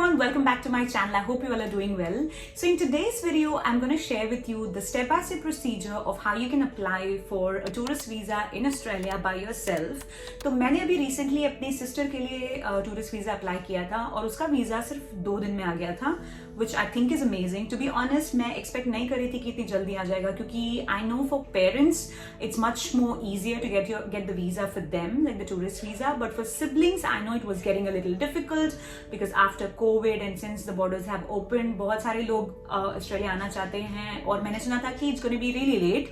everyone, welcome back to my channel. I hope you all are doing well. So in today's video, I'm going to share with you the step-by-step procedure of how you can apply for a tourist visa in Australia by yourself. तो मैंने अभी recently अपनी sister के लिए tourist visa apply किया था और उसका visa सिर्फ 2 दिन में आ गया था, which I think is amazing. To be honest, मैं expect नहीं कर रही थी कि इतनी जल्दी आ जाएगा क्योंकि I know for parents it's much more easier to get the visa for them, like the tourist visa. But for siblings, I know it was getting a little difficult because after COVID and since the borders have opened, बहुत सारे लोग Australia आना चाहते हैं और मैंने सुना था कि it's going to be really late,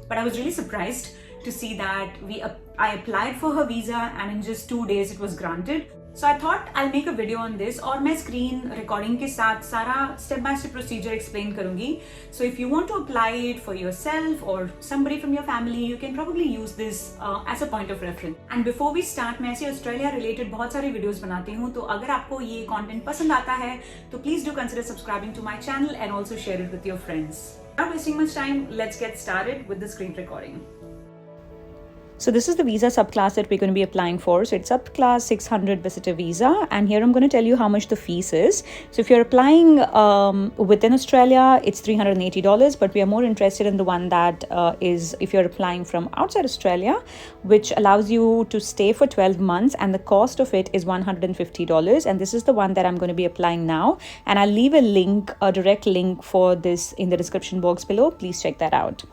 but I was really surprised to see that I applied for her visa and in just 2 days it was granted. So I thought I'll make a video on this और मैं screen recording के साथ सारा step by step procedure explain करूँगी. So if you want to apply it for yourself or somebody from your family, you can probably use this as a point of reference. And before we start, मैं ऐसे Australia related बहुत सारे videos बनाती हूँ, तो अगर आपको ये content पसंद आता है, तो please do consider subscribing to my channel and also share it with your friends. Without wasting much time, let's get started with the screen recording. So this is the visa subclass that we're going to be applying for. So it's Subclass 600 visitor visa, and here I'm going to tell you how much the fees is. So if you're applying within Australia, it's $380, but we are more interested in the one that is if you're applying from outside Australia, which allows you to stay for 12 months, and the cost of it is $150. And this is the one that I'm going to be applying now. And I'll leave a link, a direct link for this in the description box below. Please check that out.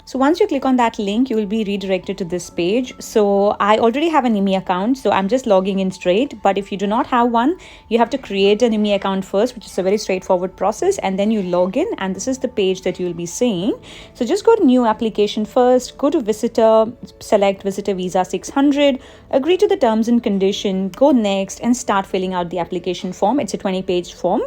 So once you click on that link, you will be redirected to this page. So I already have an IMI account, so I'm just logging in straight. But if you do not have one, you have to create an IMI account first, which is a very straightforward process. And then you log in, and this is the page that you'll be seeing. So just go to new application first, go to visitor, select visitor visa 600, agree to the terms and condition, go next and start filling out the application form. It's a 20-page form.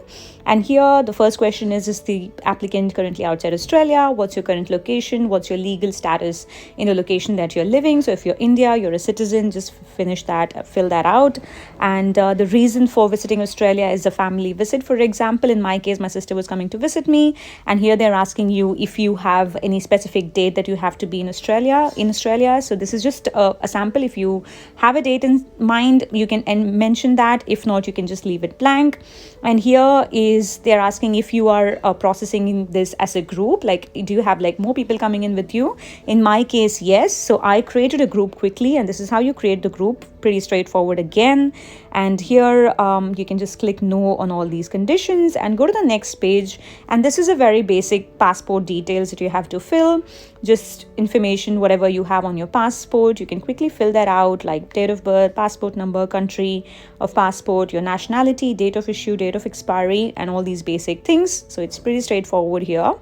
And here the first question is the applicant currently outside Australia? What's your current location? What's your legal status in the location that you're living? So if you're India, you're a citizen, just finish that, fill that out. And the reason for visiting Australia is a family visit. For example, in my case, my sister was coming to visit me, and here they're asking you if you have any specific date that you have to be in Australia. So this is just a sample. If you have a date in mind, you can mention that. If not, you can just leave it blank. And here is they're asking if you are processing this as a group, like do you have like more people coming in with you? In my case, yes. So I created a group quickly, and this is how you create the group. Pretty straightforward again. And here you can just click no on all these conditions and go to the next page. And this is a very basic passport details that you have to fill. Just information, whatever you have on your passport, you can quickly fill that out, like date of birth, passport number, country of passport, your nationality, date of issue, date of expiry, and all these basic things. So it's pretty straightforward here.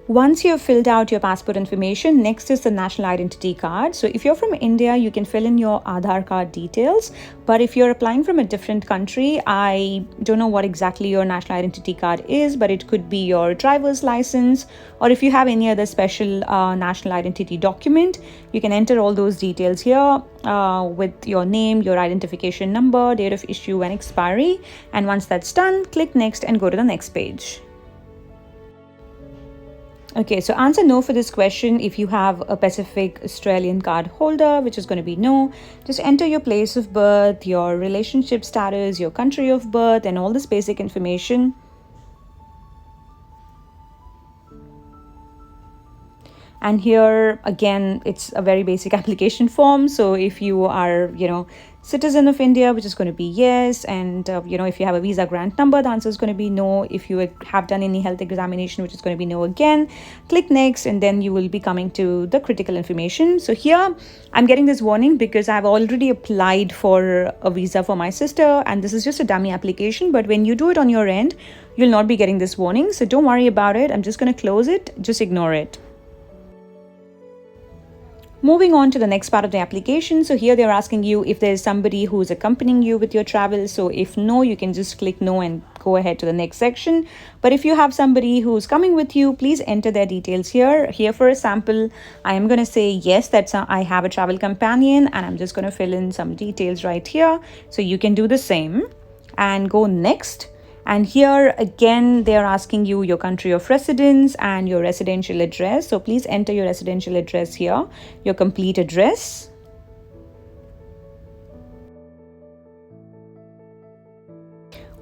Once you have filled out your passport information, next is the national identity card. So if you're from India, you can fill in your Aadhaar card details. But if you're applying from a different country, I don't know what exactly your national identity card is, but it could be your driver's license, or if you have any other special national identity document, you can enter all those details here with your name, your identification number, date of issue and expiry. And once that's done, click next and go to the next page. Okay, so answer no for this question if you have a Pacific Australian card holder, which is going to be no. Just enter your place of birth, your relationship status, your country of birth, and all this basic information. And here again, it's a very basic application form. So if you are, citizen of India, which is going to be yes, and if you have a visa grant number, the answer is going to be no. If you have done any health examination, which is going to be no again, click next, and then you will be coming to the critical information. So here I'm getting this warning because I've already applied for a visa for my sister, and this is just a dummy application. But when you do it on your end, you'll not be getting this warning, so don't worry about it. I'm just going to close it, just ignore it. Moving on to the next part of the application. So here they're asking you if there's somebody who's accompanying you with your travel. So if no, you can just click no and go ahead to the next section. But if you have somebody who's coming with you, please enter their details here. Here for a sample, I am going to say yes, I have a travel companion, and I'm just going to fill in some details right here. So you can do the same and go next. And here again, they are asking you your country of residence and your residential address. So please enter your residential address here, your complete address.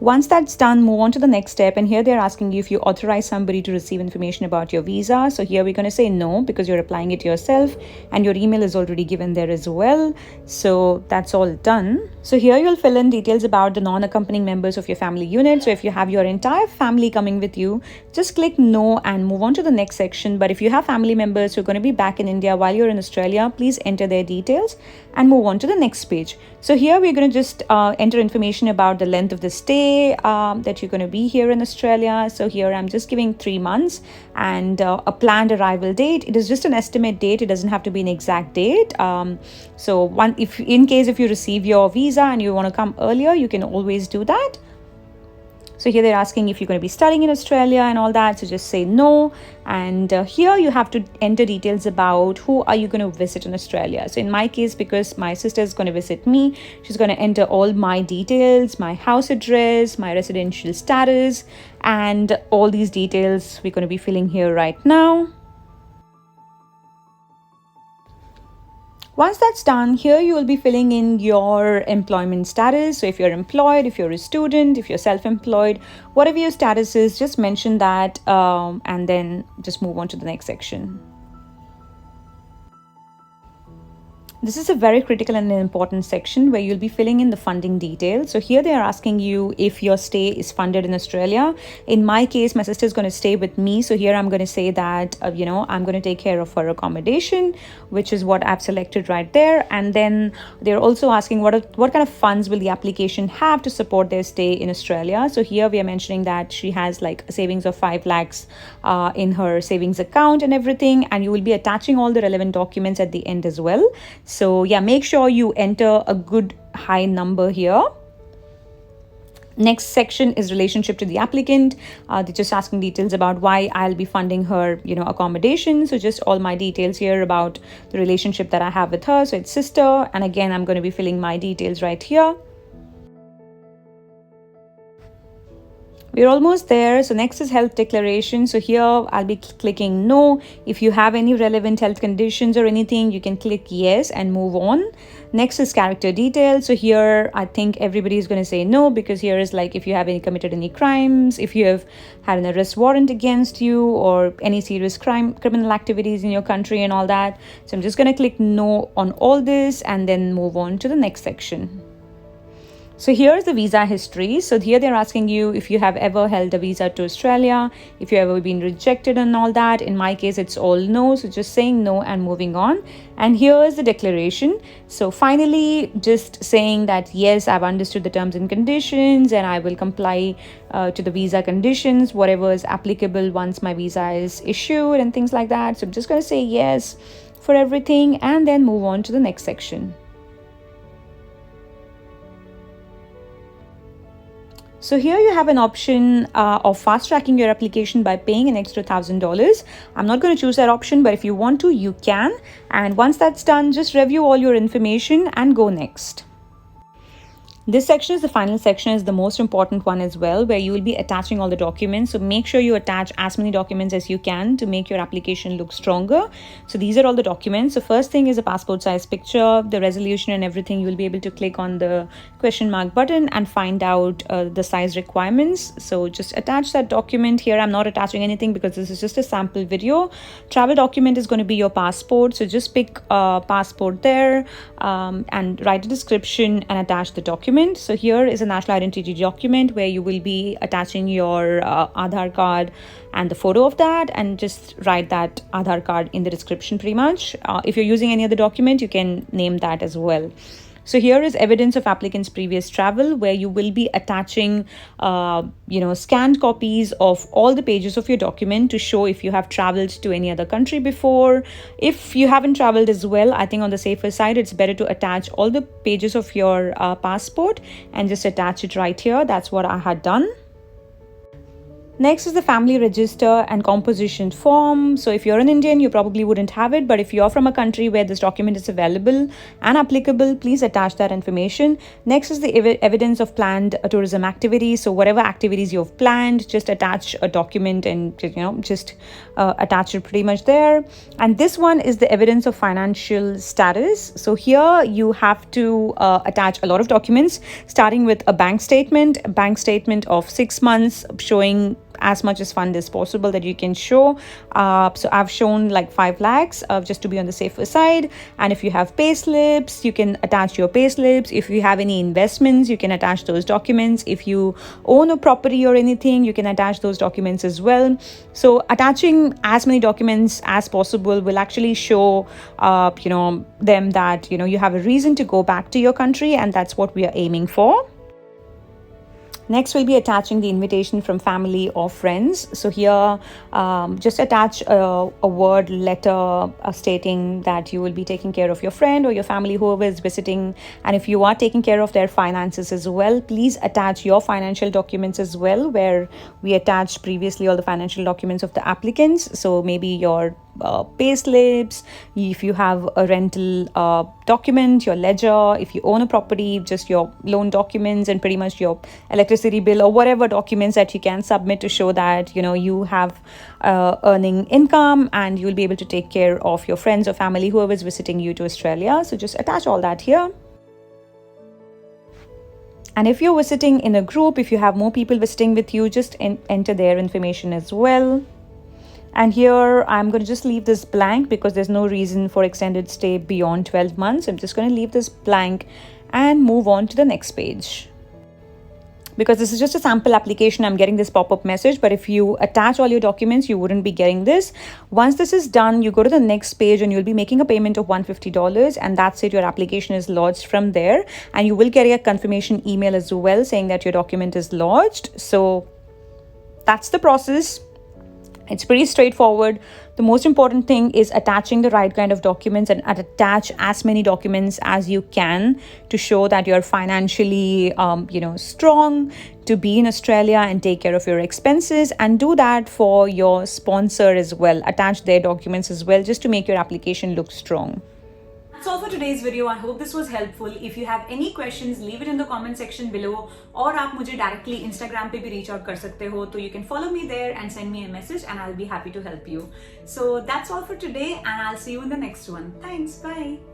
Once that's done, move on to the next step, and here they're asking you if you authorize somebody to receive information about your visa. So here we're going to say no, because you're applying it yourself and your email is already given there as well. So that's all done. So here you'll fill in details about the non-accompanying members of your family unit. So if you have your entire family coming with you, just click no and move on to the next section. But if you have family members who are going to be back in India while you're in Australia, please enter their details and move on to the next page. So here we're going to just enter information about the length of the stay that you're going to be here in Australia. So here I'm just giving 3 months and a planned arrival date. It is just an estimate date. It doesn't have to be an exact date. If you receive your visa and you want to come earlier, you can always do that. So here they're asking if you're going to be studying in Australia and all that. So just say no. And here you have to enter details about who are you going to visit in Australia. So in my case, because my sister is going to visit me, she's going to enter all my details, my house address, my residential status, and all these details we're going to be filling here right now. Once that's done, here you will be filling in your employment status. So if you're employed, if you're a student, if you're self-employed, whatever your status is, just mention that and then just move on to the next section. This is a very critical and important section where you'll be filling in the funding details. So here they are asking you if your stay is funded in Australia. In my case, my sister is going to stay with me. So here I'm going to say that, I'm going to take care of her accommodation, which is what I've selected right there. And then they're also asking what kind of funds will the application have to support their stay in Australia. So here we are mentioning that she has like a savings of 5 lakhs in her savings account and everything. And you will be attaching all the relevant documents at the end as well. So yeah, make sure you enter a good high number here. Next section is relationship to the applicant. They're just asking details about why I'll be funding her, accommodation. So just all my details here about the relationship that I have with her. So it's sister. And again, I'm going to be filling my details right here. We're almost there. So next is health declaration. So here I'll be clicking no. If you have any relevant health conditions or anything, you can click yes and move on. Next is character details. So here I think everybody is going to say no, because here is like if you have committed any crimes, if you have had an arrest warrant against you, or any serious criminal activities in your country and all that. So I'm just going to click no on all this and then move on to the next section. So here's the visa history. So here they're asking you if you have ever held a visa to Australia, if you've ever been rejected and all that. In my case, it's all no. So just saying no and moving on. And here's the declaration. So finally, just saying that, yes, I've understood the terms and conditions and I will comply to the visa conditions, whatever is applicable once my visa is issued and things like that. So I'm just going to say yes for everything and then move on to the next section. So here you have an option of fast tracking your application by paying an extra $1,000. I'm not going to choose that option, but if you want to, you can. And once that's done, just review all your information and go next. This section is the final section, is the most important one as well, where you will be attaching all the documents. So make sure you attach as many documents as you can to make your application look stronger. So these are all the documents. So first thing is a passport size picture, the resolution and everything. You will be able to click on the question mark button and find out the size requirements. So just attach that document here. I'm not attaching anything because this is just a sample video. Travel document is going to be your passport. So just pick a passport there and write a description and attach the document. So here is a national identity document where you will be attaching your Aadhaar card and the photo of that, and just write that Aadhaar card in the description pretty much. If you're using any other document, you can name that as well. So here is evidence of applicant's previous travel, where you will be attaching, scanned copies of all the pages of your document to show if you have traveled to any other country before. If you haven't traveled as well, I think on the safer side, it's better to attach all the pages of your passport and just attach it right here. That's what I had done. Next is the family register and composition form. So if you're an Indian, you probably wouldn't have it, but if you're from a country where this document is available and applicable, please attach that information. Next is the evidence of planned tourism activities. So whatever activities you've planned, just attach a document and just attach it pretty much there. And this one is the evidence of financial status. So here you have to attach a lot of documents, starting with a bank statement of 6 months showing as much as fund as possible that you can show. So I've shown like 5 lakhs just to be on the safer side. And if you have pay slips, you can attach your pay slips. If you have any investments, you can attach those documents. If you own a property or anything, you can attach those documents as well. So attaching as many documents as possible will actually show them that you have a reason to go back to your country, and that's what we are aiming for. Next, we'll be attaching the invitation from family or friends. So here, just attach a word letter stating that you will be taking care of your friend or your family, whoever is visiting. And if you are taking care of their finances as well, please attach your financial documents as well, where we attached previously all the financial documents of the applicants. So maybe your pay slips, if you have a rental document, your ledger, if you own a property, just your loan documents, and pretty much your electricity bill or whatever documents that you can submit to show that you have earning income and you will be able to take care of your friends or family, whoever is visiting you to Australia. So just attach all that here. And if you're visiting in a group, if you have more people visiting with you, just enter their information as well. And here I'm going to just leave this blank because there's no reason for extended stay beyond 12 months. I'm just going to leave this blank and move on to the next page. Because this is just a sample application, I'm getting this pop-up message, but if you attach all your documents, you wouldn't be getting this. Once this is done, you go to the next page and you'll be making a payment of $150, and that's it. Your application is lodged from there, and you will get a confirmation email as well saying that your document is lodged. So that's the process. It's pretty straightforward. The most important thing is attaching the right kind of documents, and attach as many documents as you can to show that you're financially, strong to be in Australia and take care of your expenses. And do that for your sponsor as well. Attach their documents as well, just to make your application look strong. That's all for today's video. I hope this was helpful. If you have any questions, leave it in the comment section below, और आप मुझे directly Instagram पे भी reach out कर सकते हो. So you can follow me there and send me a message, and I'll be happy to help you. So that's all for today, and I'll see you in the next one. Thanks. Bye.